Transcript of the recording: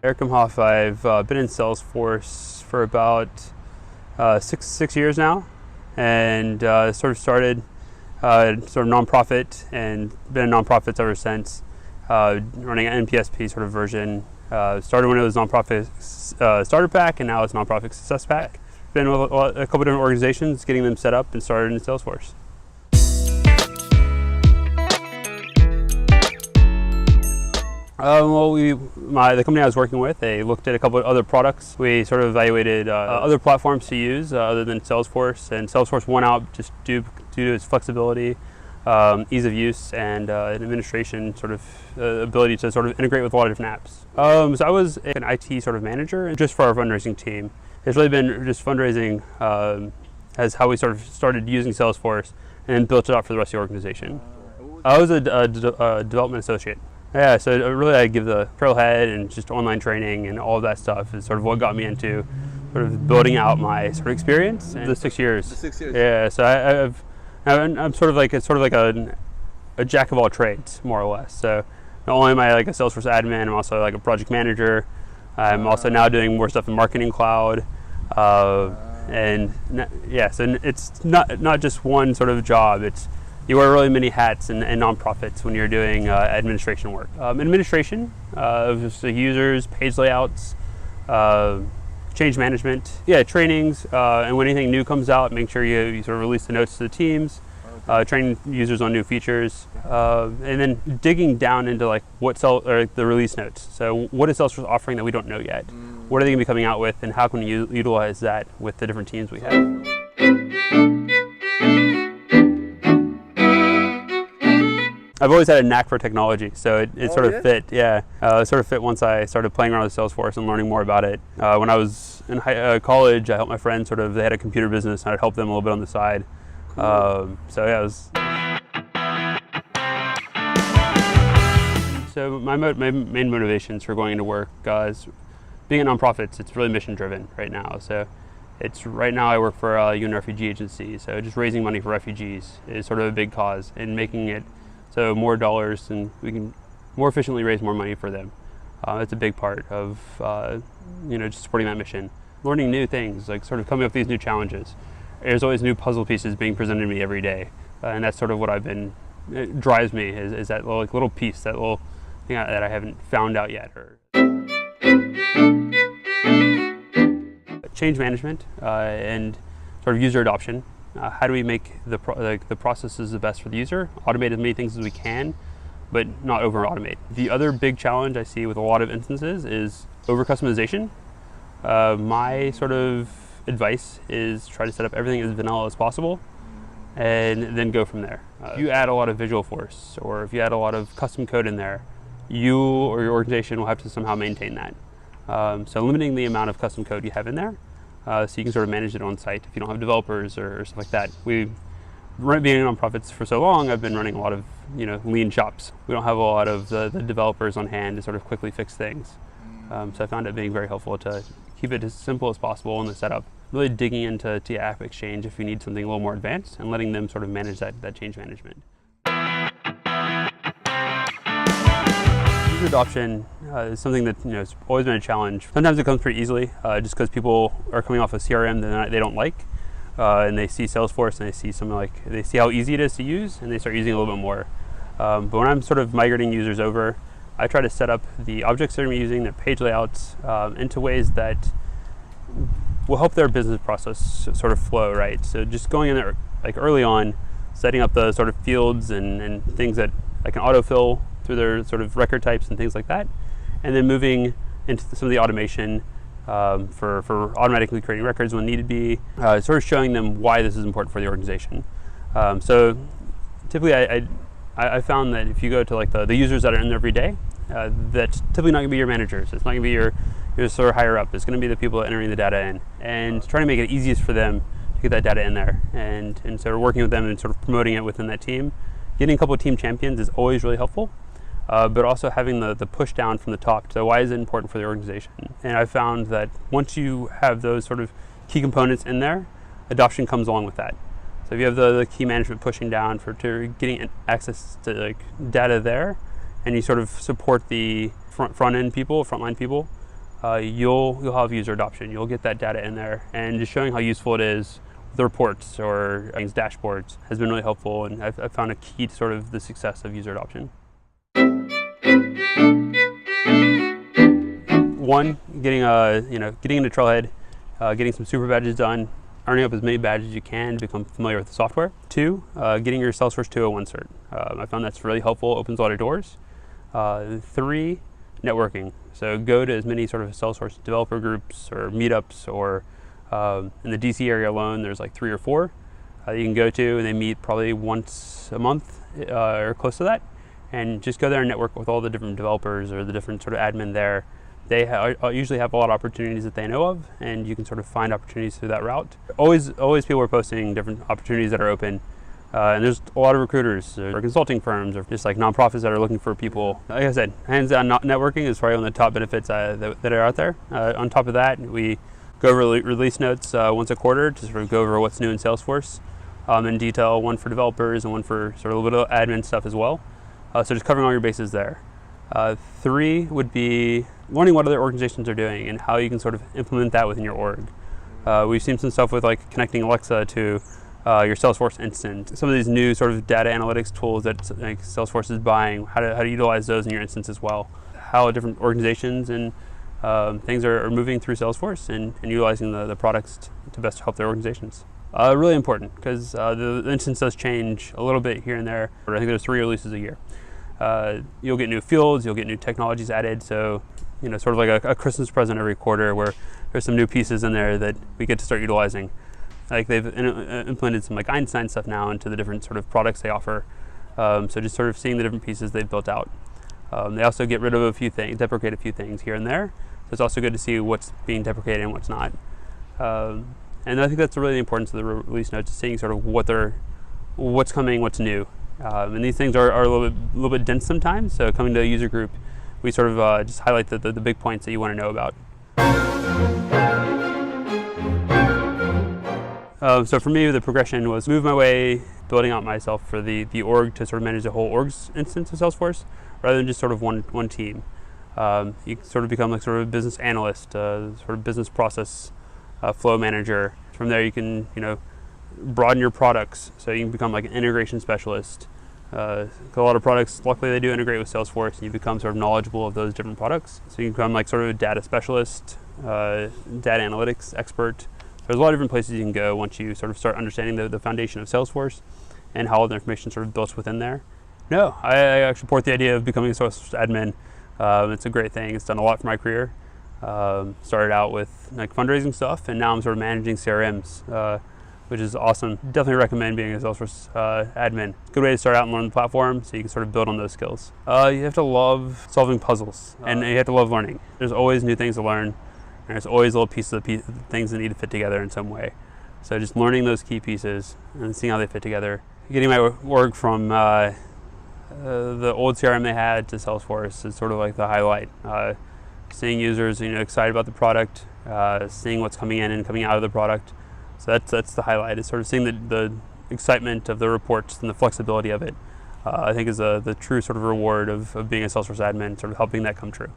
Eric Imhoff, I've been in Salesforce for about six years now, and sort of started sort of nonprofit and been in nonprofits ever since, running an NPSP sort of version. Started when it was nonprofit starter pack, and now it's nonprofit success pack. Been with a couple different organizations, getting them set up and started in Salesforce. The company I was working with, they looked at a couple of other products. We sort of evaluated other platforms to use other than Salesforce, and Salesforce won out just due to its flexibility, ease of use, and administration sort of ability to sort of integrate with a lot of different apps. So I was an IT sort of manager just for our fundraising team. It's really been just fundraising as how we sort of started using Salesforce and then built it out for the rest of the organization. I was a development associate. Yeah, so really I give the trailhead and just online training and all of that stuff is sort of what got me into sort of building out my sort of experience in the 6 years. The 6 years. Yeah, so I'm sort of like a jack of all trades, more or less. So not only am I like a Salesforce admin, I'm also like a project manager. I'm also now doing more stuff in Marketing Cloud, and yeah, so it's not just one sort of job. You wear really many hats in nonprofits when you're doing administration work. Administration of just the users, page layouts, change management, trainings, and when anything new comes out, make sure you sort of release the notes to the teams, train users on new features, and then digging down into like the release notes. So what is Salesforce offering that we don't know yet? What are they going to be coming out with, and how can we utilize that with the different teams we have? I've always had a knack for technology, so it sort of fit. Yeah, it sort of fit once I started playing around with Salesforce and learning more about it. When I was in college, I helped my friends they had a computer business, and I'd help them a little bit on the side. Cool. So yeah, it was. So my main motivations for going into work is being in nonprofits. It's really mission driven right now. So right now I work for a UN refugee agency. So just raising money for refugees is sort of a big cause, and making it so more dollars, and we can more efficiently raise more money for them. That's a big part of just supporting that mission. Learning new things, like sort of coming up with these new challenges. There's always new puzzle pieces being presented to me every day, and that's sort of what it drives me is that little piece, that little thing that I haven't found out yet. Change management and sort of user adoption. How do we make the processes the best for the user? Automate as many things as we can, but not over-automate. The other big challenge I see with a lot of instances is over-customization. My sort of advice is try to set up everything as vanilla as possible, and then go from there. If you add a lot of visual force, or if you add a lot of custom code in there, you or your organization will have to somehow maintain that. So limiting the amount of custom code you have in there, so you can sort of manage it on site if you don't have developers or stuff like that. Being in nonprofits for so long, I've been running a lot of lean shops. We don't have a lot of the developers on hand to sort of quickly fix things. So I found it being very helpful to keep it as simple as possible in the setup. Really digging into App Exchange if you need something a little more advanced, and letting them sort of manage that change management. User adoption is something that has always been a challenge. Sometimes it comes pretty easily, just because people are coming off a CRM that they don't like, and they see Salesforce and they see how easy it is to use, and they start using it a little bit more. But when I'm sort of migrating users over, I try to set up the objects they're going to be using, their page layouts, into ways that will help their business process sort of flow, right? So just going in there like early on, setting up the sort of fields and things that I can autofill through their sort of record types and things like that, and then moving into some of the automation for automatically creating records when needed be, sort of showing them why this is important for the organization. So typically I found that if you go to like the users that are in there every day, that's typically not going to be your managers. It's not going to be your sort of higher up. It's going to be the people entering the data in, and trying to make it easiest for them to get that data in there, and sort of working with them and sort of promoting it within that team. Getting a couple of team champions is always really helpful, but also having the push down from the top to why is it important for the organization. And I found that once you have those sort of key components in there, adoption comes along with that. So if you have the key management pushing down to getting access to like data there, and you sort of support the frontline people, you'll have user adoption. You'll get that data in there, and just showing how useful it is with the reports or dashboards has been really helpful, and I've found a key to sort of the success of user adoption. One, getting into Trailhead, getting some super badges done, earning up as many badges as you can to become familiar with the software. Two, getting your Salesforce 201 cert. I found that's really helpful, opens a lot of doors. Three, networking. So go to as many sort of Salesforce developer groups or meetups, or in the DC area alone, there's like 3 or 4 you can go to, and they meet probably once a month or close to that. And just go there and network with all the different developers or the different sort of admin there. They usually have a lot of opportunities that they know of, and you can sort of find opportunities through that route. Always people are posting different opportunities that are open. And there's a lot of recruiters or consulting firms or just like nonprofits that are looking for people. Like I said, hands-on networking is probably one of the top benefits that are out there. On top of that, we go over release notes once a quarter to sort of go over what's new in Salesforce in detail, one for developers and one for sort of a little bit of admin stuff as well. So just covering all your bases there. 3 would be learning what other organizations are doing and how you can sort of implement that within your org. We've seen some stuff with like connecting Alexa to your Salesforce instance. Some of these new sort of data analytics tools that like Salesforce is buying, how to utilize those in your instance as well. How different organizations and things are moving through Salesforce and utilizing the products to best help their organizations. Really important, because the instance does change a little bit here and there. I think there's 3 releases a year. You'll get new fields, you'll get new technologies added, so sort of like a Christmas present every quarter where there's some new pieces in there that we get to start utilizing. Like they've implemented some like Einstein stuff now into the different sort of products they offer. So just sort of seeing the different pieces they've built out. They also get rid of a few things, deprecate a few things here and there. So it's also good to see what's being deprecated and what's not. And I think that's really the importance of the release notes, seeing sort of what's coming, what's new. And these things are a little bit dense sometimes. So coming to a user group, we sort of just highlight the big points that you want to know about. So for me, the progression was move my way, building out myself for the org to sort of manage the whole org's instance of Salesforce, rather than just sort of one team. You sort of become like sort of a business analyst, sort of business process flow manager. From there, you can broaden your products, so you can become like an integration specialist. A lot of products, luckily, they do integrate with Salesforce, and you become sort of knowledgeable of those different products. So you can become like sort of a data specialist, data analytics expert. There's a lot of different places you can go once you sort of start understanding the foundation of Salesforce and how all the information sort of built within there. No, I actually support the idea of becoming a Salesforce admin. It's a great thing. It's done a lot for my career. Started out with like fundraising stuff, and now I'm sort of managing CRMs, which is awesome. Definitely recommend being a Salesforce admin. Good way to start out and learn the platform, so you can sort of build on those skills. You have to love solving puzzles, and you have to love learning. There's always new things to learn. And there's always little pieces of things that need to fit together in some way. So just learning those key pieces and seeing how they fit together. Getting my org from the old CRM they had to Salesforce is sort of like the highlight. Seeing users excited about the product, seeing what's coming in and coming out of the product. So that's the highlight. It's sort of seeing the excitement of the reports and the flexibility of it. I think is the true sort of reward of being a Salesforce admin, sort of helping that come true.